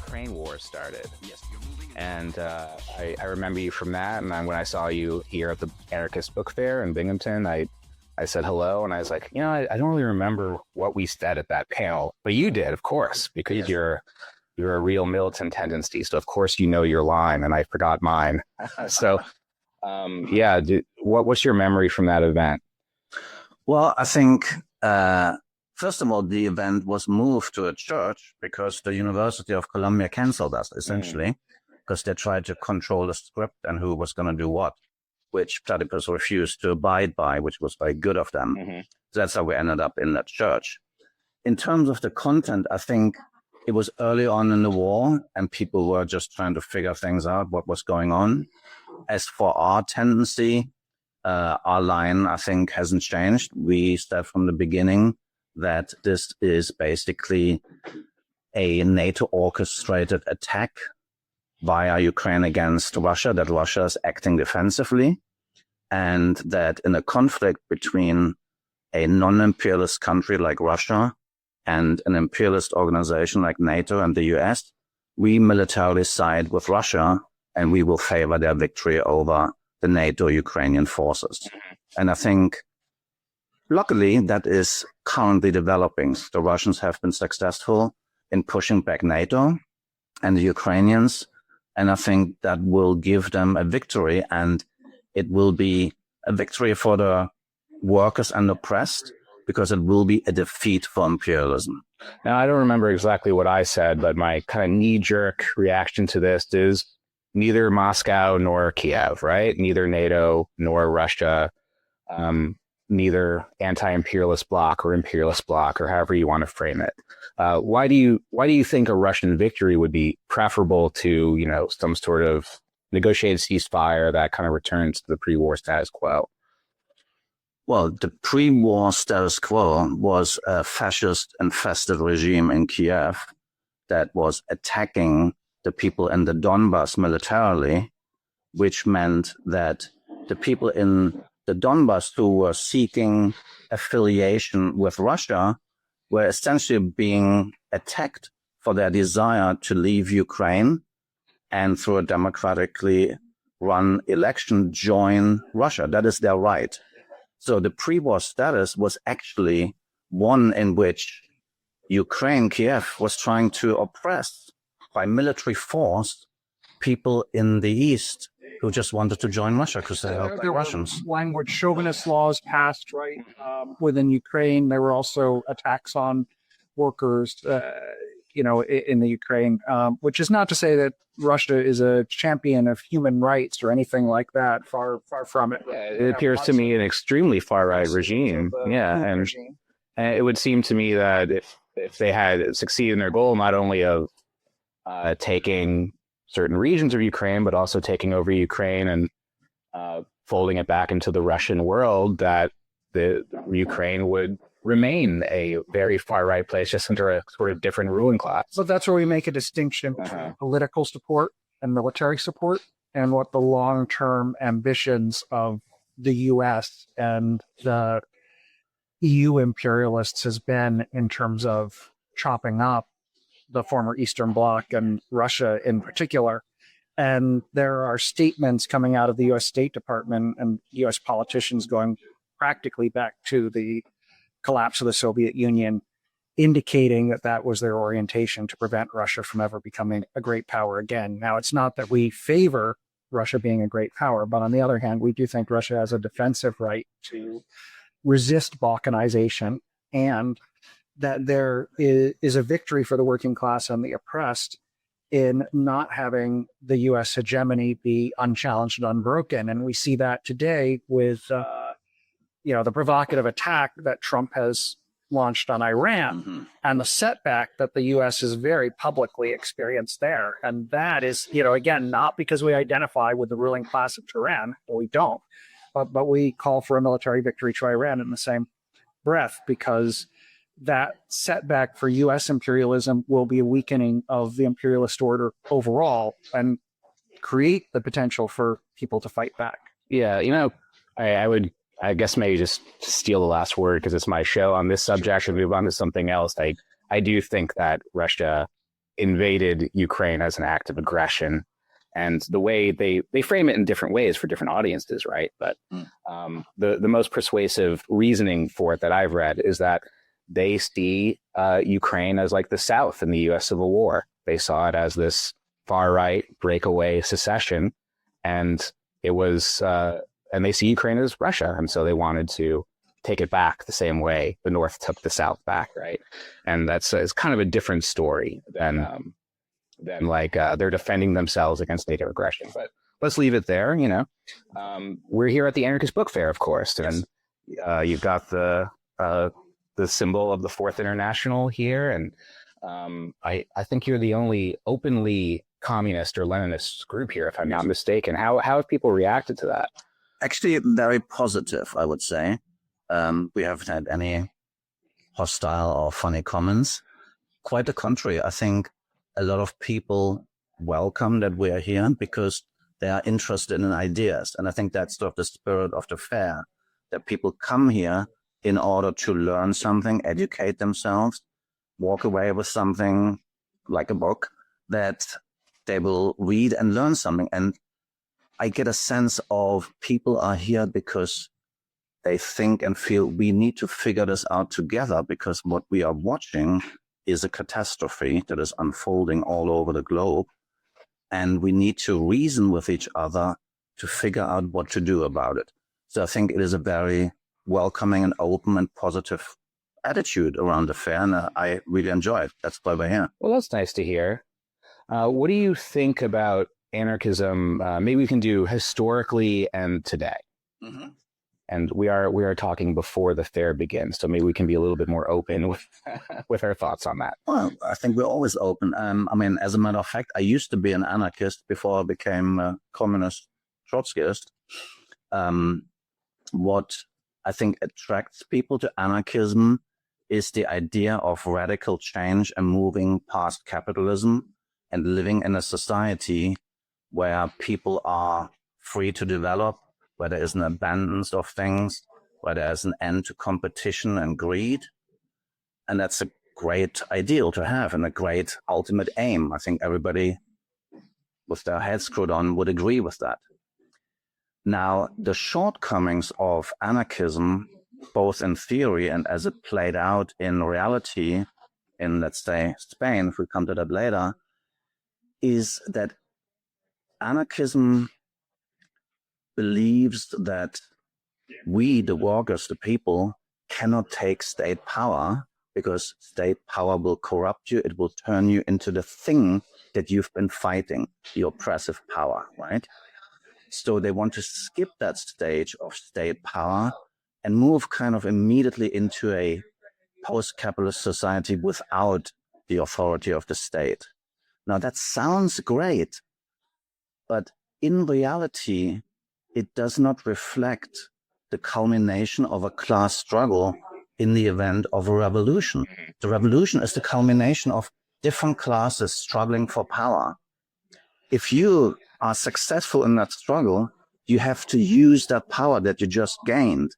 Ukraine war started. And I remember you from that. And then when I saw you here at the Anarchist Bookfair in Binghampton, I said hello. And I was like, I don't really remember what we said at that panel. But you did, of course, because you're a real militant tendency. So, of course, you know your line. And I forgot mine. So, what's your memory from that event? Well, I think, first of all, the event was moved to a church because the University of Columbia canceled us, essentially, because they tried to control the script and who was going to do what, which platypus refused to abide by, which was very good of them. So that's how we ended up in that church. In terms of the content, I think it was early on in the war and people were just trying to figure things out, what was going on. As for our tendency, our line, I think, hasn't changed. We said from the beginning that this is basically a NATO orchestrated attack via Ukraine against Russia, that Russia is acting defensively, and that in a conflict between a non-imperialist country like Russia and an imperialist organization like NATO and the US, we militarily side with Russia and we will favor their victory over the NATO-Ukrainian forces. And I think, luckily, that is currently developing. The Russians have been successful in pushing back NATO and the Ukrainians. And I think that will give them a victory, and it will be a victory for the workers and oppressed, because it will be a defeat for imperialism. Now, I don't remember exactly what I said, but my kind of knee-jerk reaction to this is neither Moscow nor Kiev, right? Neither NATO nor Russia, neither anti-imperialist bloc or imperialist bloc, or however you want to frame it. Why do you think a Russian victory would be preferable to, some sort of negotiated ceasefire that kind of returns to the pre-war status quo? Well, the pre-war status quo was a fascist-infested regime in Kiev that was attacking the people in the Donbas militarily, which meant that the people in the Donbas who were seeking affiliation with Russia were essentially being attacked for their desire to leave Ukraine and through a democratically run election join Russia. That is their right. So the pre-war status was actually one in which Ukraine, Kiev, was trying to oppress by military force people in the East who just wanted to join Russia because they are Russians. Language chauvinist laws passed, right, within Ukraine. There were also attacks on workers, in the Ukraine, which is not to say that Russia is a champion of human rights or anything like that. Far from it. It appears to me an extremely far-right regime. And it would seem to me that if they had succeeded in their goal, not only of taking certain regions of Ukraine, but also taking over Ukraine and folding it back into the Russian world, that the Ukraine would remain a very far-right place, just under a sort of different ruling class. So that's where we make a distinction between political support and military support, and what the long-term ambitions of the U.S. and the EU imperialists has been in terms of chopping up the former Eastern Bloc and Russia in particular. And there are statements coming out of the U.S. State Department and U.S. politicians going practically back to the collapse of the Soviet Union, indicating that that was their orientation to prevent Russia from ever becoming a great power again. Now, it's not that we favor Russia being a great power, but on the other hand, we do think Russia has a defensive right to resist balkanization, and that there is a victory for the working class and the oppressed in not having the U.S. hegemony be unchallenged and unbroken. And we see that today with, the provocative attack that Trump has launched on Iran and the setback that the U.S. has very publicly experienced there. And that is, again, not because we identify with the ruling class of Tehran, we don't, but we call for a military victory to Iran in the same breath, because that setback for U.S. imperialism will be a weakening of the imperialist order overall and create the potential for people to fight back. Yeah, I guess maybe just steal the last word because it's my show on this subject and move on to something else. I do think that Russia invaded Ukraine as an act of aggression. And the way they frame it in different ways for different audiences, right? But the most persuasive reasoning for it that I've read is that they see Ukraine as like the South in the U.S. Civil War. They saw it as this far-right breakaway secession, and it was, and they see Ukraine as Russia, and so they wanted to take it back the same way the North took the South back, right? And that's it's kind of a different story than like they're defending themselves against NATO aggression. But let's leave it there. You know, we're here at the Anarchist Bookfair, of course, and you've got the symbol of the Fourth International here, and I think you're the only openly communist or Leninist group here, if I'm not mistaken. How have people reacted to that? Actually, very positive, I would say. We haven't had any hostile or funny comments. Quite the contrary. I think a lot of people welcome that we are here because they are interested in ideas. And I think that's sort of the spirit of the fair, that people come here in order to learn something, educate themselves, walk away with something like a book that they will read and learn something. And I get a sense of people are here because they think and feel we need to figure this out together, because what we are watching is a catastrophe that is unfolding all over the globe. And we need to reason with each other to figure out what to do about it. So I think it is a very welcoming and open and positive attitude around the fair, and I really enjoy it. That's why we're here. Well, that's nice to hear. What do you think about anarchism? Maybe we can do historically and today. Mm-hmm. And we are talking before the fair begins, so maybe we can be a little bit more open with our thoughts on that. Well, I think we're always open. I mean, as a matter of fact, I used to be an anarchist before I became a communist Trotskyist. What I think attracts people to anarchism is the idea of radical change and moving past capitalism and living in a society where people are free to develop, where there is an abundance of things, where there is an end to competition and greed. And that's a great ideal to have and a great ultimate aim. I think everybody with their head screwed on would agree with that. Now, the shortcomings of anarchism, both in theory and as it played out in reality in, let's say, Spain, if we come to that later, is that anarchism believes that we, the workers, the people, cannot take state power, because state power will corrupt you. It will turn you into the thing that you've been fighting, the oppressive power, right? So they want to skip that stage of state power and move kind of immediately into a post-capitalist society without the authority of the state. Now, that sounds great, but in reality, it does not reflect the culmination of a class struggle in the event of a revolution. The revolution is the culmination of different classes struggling for power. If you are successful in that struggle, you have to use that power that you just gained.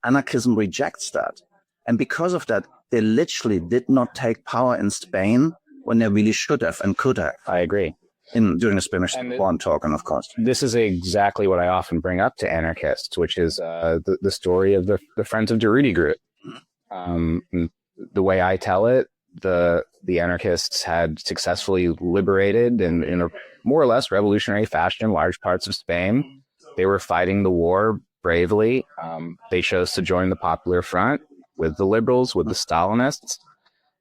Anarchism rejects that. And because of that, they literally did not take power in Spain when they really should have and could have. I agree. During the Spanish War, I'm talking, of course. This is exactly what I often bring up to anarchists, which is the story of the Friends of Durruti group. The way I tell it, the anarchists had successfully liberated in a more or less revolutionary fashion large parts of Spain. They were fighting the war bravely. They chose to join the Popular Front with the liberals, with the Stalinists.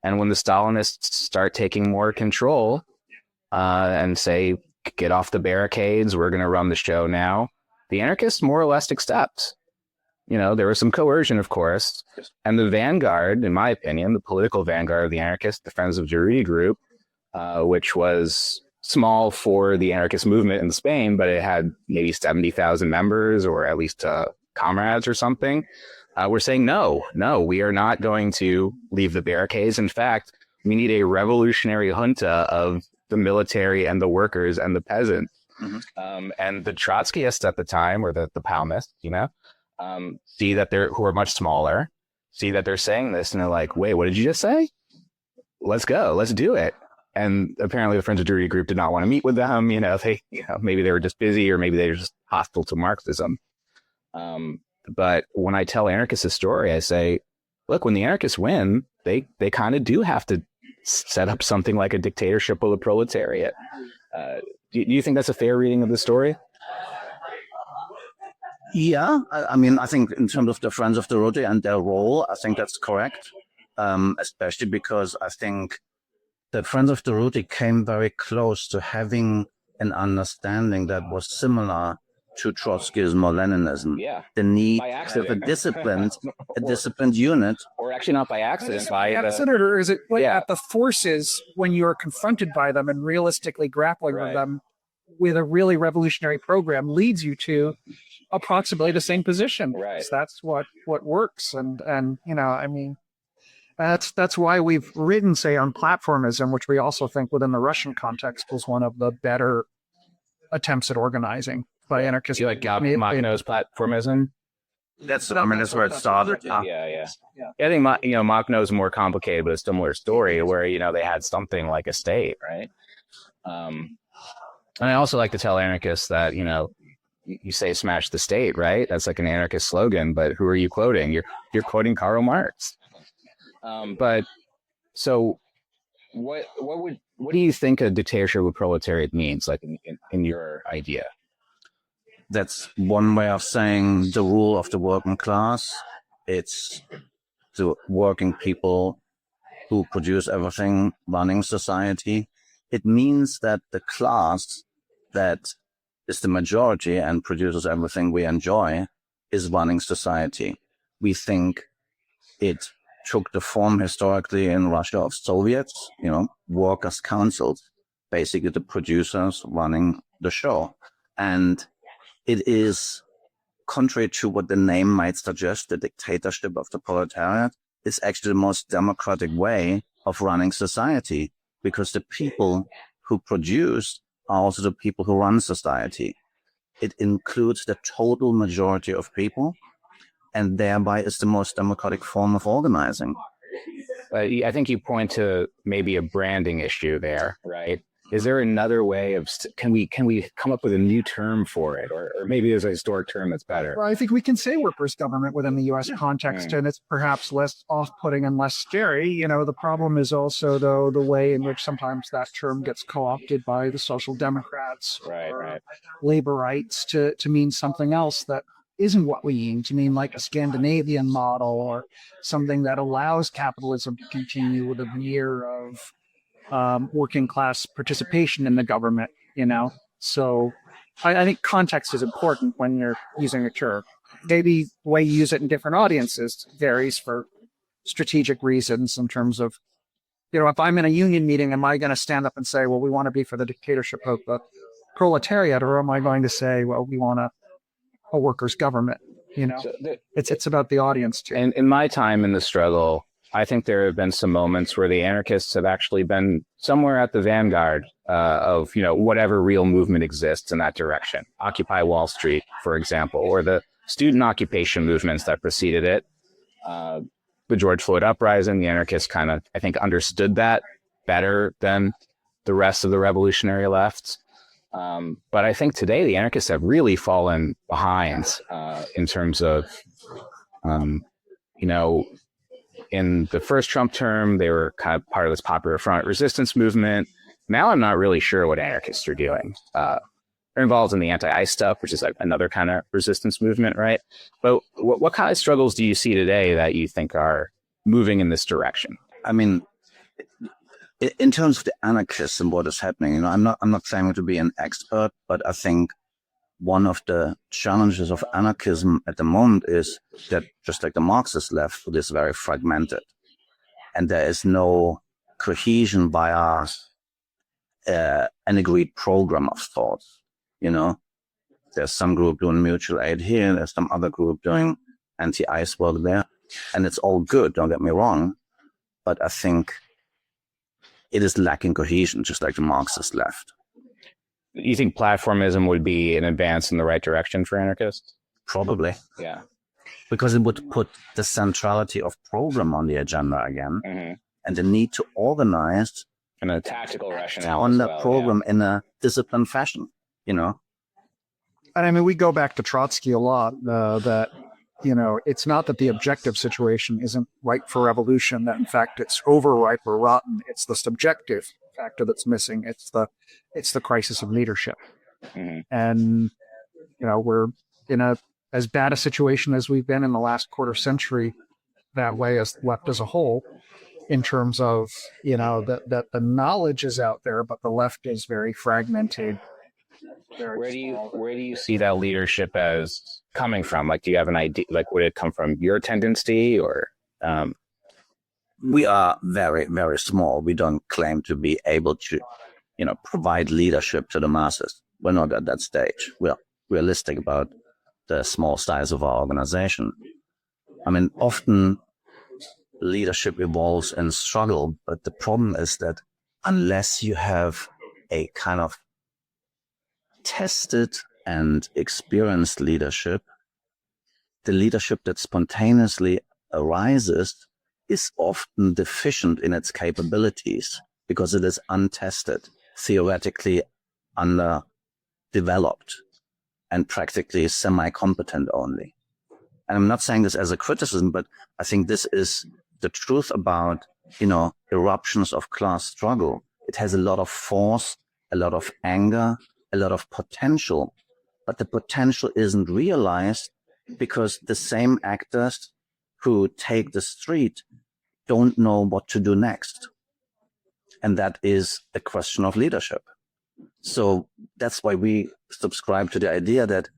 And when the Stalinists start taking more control and say, get off the barricades, we're going to run the show now, the anarchists more or less accept. You know, there was some coercion, of course. And the vanguard, in my opinion, the political vanguard of the anarchists, the Friends of Durruti group, which was small for the anarchist movement in Spain, but it had maybe 70,000 members, or at least comrades or something, were saying, no, we are not going to leave the barricades. In fact, we need a revolutionary junta of the military and the workers and the peasants. Mm-hmm. And the Trotskyists at the time, or the Palmists, you know, see that who are much smaller, see that they're saying this, and they're like, wait, what did you just say? Let's go, let's do it. And apparently the Friends of Drury group did not want to meet with them. Maybe they were just busy, or maybe they were just hostile to Marxism. But when I tell anarchists this story, I say, look, when the anarchists win, they kind of do have to set up something like a dictatorship of the proletariat. Do you think that's a fair reading of the story? Yeah, I mean, I think in terms of the Friends of the Rotary and their role, I think that's correct, especially because I think the Friends of the Rotary came very close to having an understanding that was similar to Trotskyism or Leninism. Yeah. The need By to have accident. a disciplined unit. Or actually not by accident. Or is it at the forces when you're confronted by them and realistically grappling with them with a really revolutionary program leads you to approximately the same position. Right. So that's what works. And I mean, that's why we've written, say, on platformism, which we also think within the Russian context was one of the better attempts at organizing by anarchists. You like Makhno's platformism? That's where it started. Yeah. I think Makhno's more complicated, but a similar story where they had something like a state, right? And I also like to tell anarchists that you say "smash the state," right? That's like an anarchist slogan, but who are you quoting? You're quoting Karl Marx. But so, what do you think a dictatorship of proletariat means, like in your idea? That's one way of saying the rule of the working class. It's the working people who produce everything running society. It means that the class that is the majority and produces everything we enjoy is running society. We think it took the form historically in Russia of Soviets, workers' councils, basically the producers running the show. And it is, contrary to what the name might suggest, the dictatorship of the proletariat is actually the most democratic way of running society, because the people who produce are also the people who run society. It includes the total majority of people, and thereby is the most democratic form of organizing. I think you point to maybe a branding issue there, right? Is there another way of can we come up with a new term for it, or maybe there's a historic term that's better? Well, I think we can say workers' government within the U.S. context, and it's perhaps less off-putting and less scary. The problem is also, though, the way in which sometimes that term gets co-opted by the Social Democrats or labor rights to mean something else that isn't what we mean, to mean like a Scandinavian model or something that allows capitalism to continue with a veneer of working class participation in the government, So I think context is important when you're using a term. Maybe the way you use it in different audiences varies for strategic reasons in terms of, if I'm in a union meeting, am I going to stand up and say, well, we want to be for the dictatorship of the proletariat, or am I going to say, well, we want a workers' government? So it's about the audience too. And in my time in the struggle, I think there have been some moments where the anarchists have actually been somewhere at the vanguard of, whatever real movement exists in that direction. Occupy Wall Street, for example, or the student occupation movements that preceded it. The George Floyd uprising, the anarchists kind of, I think, understood that better than the rest of the revolutionary left. But I think today the anarchists have really fallen behind in terms of, in the first Trump term, they were kind of part of this Popular Front resistance movement. Now I'm not really sure what anarchists are doing. They're involved in the anti-ICE stuff, which is like another kind of resistance movement, right? But what kind of struggles do you see today that you think are moving in this direction? I mean, in terms of the anarchists and what is happening, I'm not claiming to be an expert, but I think one of the challenges of anarchism at the moment is that, just like the Marxist left, it is very fragmented, and there is no cohesion via an agreed program of thought. There's some group doing mutual aid here, there's some other group doing anti-ICE work there, and it's all good, don't get me wrong, but I think it is lacking cohesion, just like the Marxist left. You think platformism would be an advance in the right direction for anarchists? Probably. Yeah. Because it would put the centrality of program on the agenda again, and the need to organize And a tactical rationale on as the well, program in a disciplined fashion, And I mean, we go back to Trotsky a lot, that, it's not that the objective situation isn't ripe for revolution, that in fact it's overripe or rotten. It's the subjective factor that's missing. It's the crisis of leadership. Mhm. And, we're in as bad a situation as we've been in the last quarter century that way as left as a whole, in terms of, that the knowledge is out there, but the left is very fragmented. Where do you see that leadership as coming from? Like, do you have an idea? Like, would it come from your tendency, or? We are very, very small. We don't claim to be able to, provide leadership to the masses. We're not at that stage. We're realistic about the small size of our organization. I mean, often leadership evolves in struggle, but the problem is that unless you have a kind of tested and experienced leadership, the leadership that spontaneously arises is often deficient in its capabilities because it is untested, theoretically underdeveloped, and practically semi-competent only. And I'm not saying this as a criticism, but I think this is the truth about, eruptions of class struggle. It has a lot of force, a lot of anger, a lot of potential, but the potential isn't realized because the same actors who take the street don't know what to do next. And that is a question of leadership. So that's why we subscribe to the idea that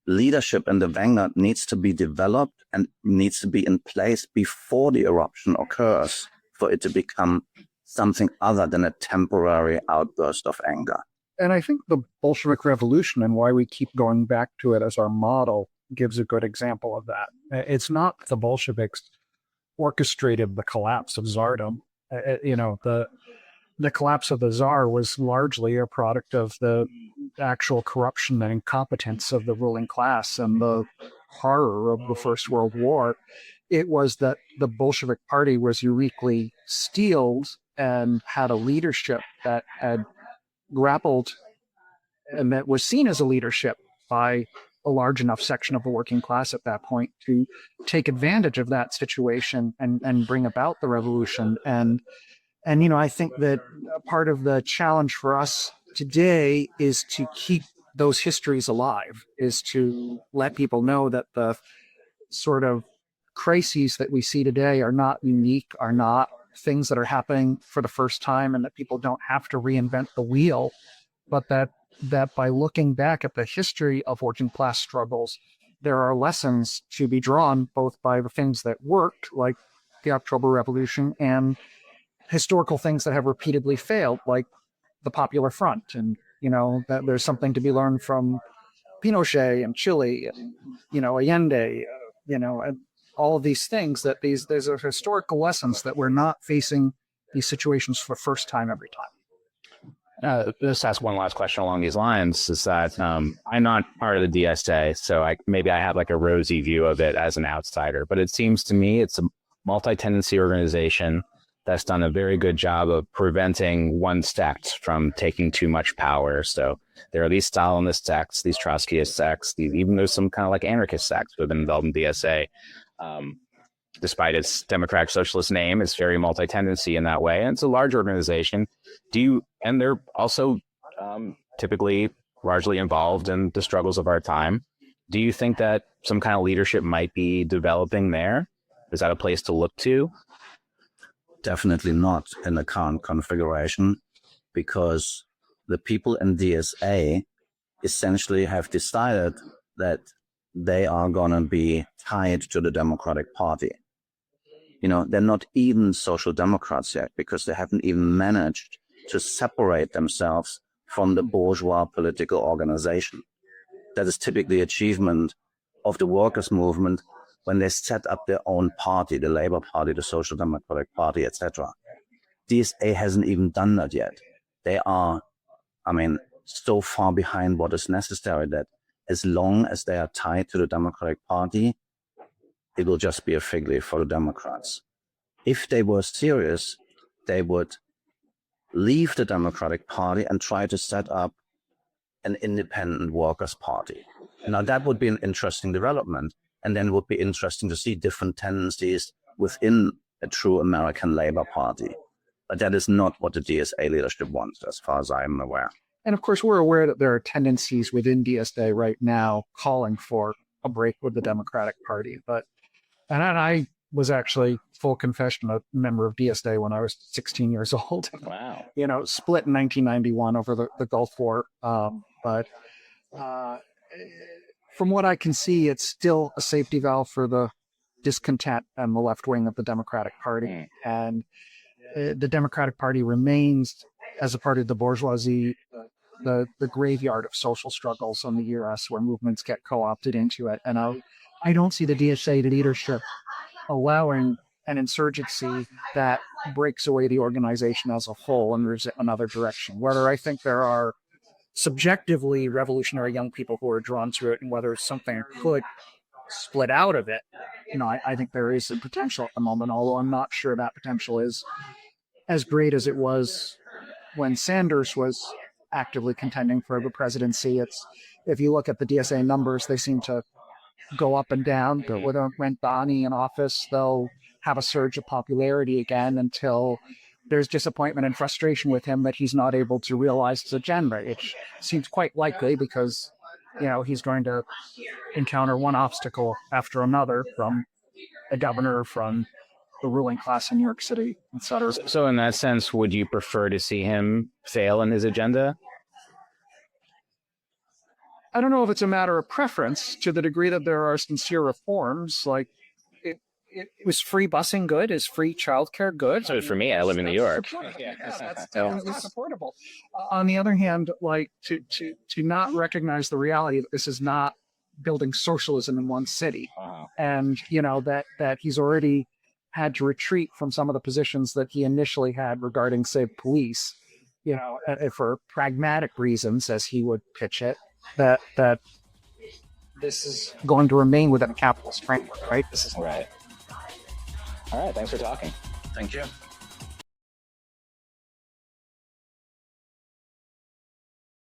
leadership in the vanguard needs to be developed and needs to be in place before the eruption occurs for it to become something other than a temporary outburst of anger. And I think the Bolshevik Revolution, and why we keep going back to it as our model, gives a good example of that. It's not the Bolsheviks orchestrated the collapse of Tsardom. The collapse of the Tsar was largely a product of the actual corruption and incompetence of the ruling class and the horror of the First World War. It was that the Bolshevik Party was uniquely steeled and had a leadership that had grappled and that was seen as a leadership by a large enough section of the working class at that point to take advantage of that situation and bring about the revolution. And I think that part of the challenge for us today is to keep those histories alive, is to let people know that the sort of crises that we see today are not unique, are not things that are happening for the first time, and that people don't have to reinvent the wheel, but that by looking back at the history of working class struggles, there are lessons to be drawn both by the things that worked, like the October Revolution, and historical things that have repeatedly failed, like the Popular Front. And, that there's something to be learned from Pinochet and Chile and, Allende, and all of these things, that there's a historical lessons that we're not facing these situations for the first time every time. Just ask one last question along these lines, is that I'm not part of the DSA, so maybe I have like a rosy view of it as an outsider, but it seems to me it's a multi-tendency organization that's done a very good job of preventing one sect from taking too much power. So there are these Stalinist sects, these Trotskyist sects, even there's some kind of like anarchist sects who have been involved in DSA. Despite its democratic socialist name, it's very multi-tendency in that way. And it's a large organization. And they're also typically largely involved in the struggles of our time. Do you think that some kind of leadership might be developing there? Is that a place to look to? Definitely not in the current configuration, because the people in DSA essentially have decided that they are going to be tied to the Democratic Party. They're not even social democrats yet, because they haven't even managed to separate themselves from the bourgeois political organization. That is typically the achievement of the workers' movement when they set up their own party, the Labour Party, the Social Democratic Party, etc. DSA hasn't even done that yet. They are, so far behind what is necessary that as long as they are tied to the Democratic Party, it will just be a fig leaf for the Democrats. If they were serious, they would leave the Democratic Party and try to set up an independent workers' party. Now, that would be an interesting development, and then it would be interesting to see different tendencies within a true American Labor Party. But that is not what the DSA leadership wants, as far as I'm aware. And of course, we're aware that there are tendencies within DSA right now calling for a break with the Democratic Party. And I was actually, full confession, a member of DSA when I was 16 years old. Wow. Split in 1991 over the Gulf War. But from what I can see, it's still a safety valve for the discontent and the left wing of the Democratic Party. And the Democratic Party remains, as a party of the bourgeoisie, the graveyard of social struggles in the U.S. where movements get co-opted into it. And I don't see the DSA leadership allowing an insurgency that breaks away the organization as a whole and moves it another direction. Whether I think there are subjectively revolutionary young people who are drawn to it and whether something could split out of it, I think there is a potential at the moment, although I'm not sure that potential is as great as it was when Sanders was actively contending for the presidency. If you look at the DSA numbers, they seem to go up and down. But when Donnie in office, they'll have a surge of popularity again until there's disappointment and frustration with him that he's not able to realize his agenda, which seems quite likely because, he's going to encounter one obstacle after another from a governor, from the ruling class in New York City, et cetera. So in that sense, would you prefer to see him fail in his agenda? I don't know if it's a matter of preference to the degree that there are sincere reforms. Like, was free busing good? Is free childcare good? So for me, I live in New York. That's definitely supportable. On the other hand, like to not recognize the reality that this is not building socialism in one city, and that he's already had to retreat from some of the positions that he initially had regarding, say, police, for pragmatic reasons, as he would pitch it, that this is going to remain within a capitalist framework, right? This is right. All right. Thanks for talking. Thank you.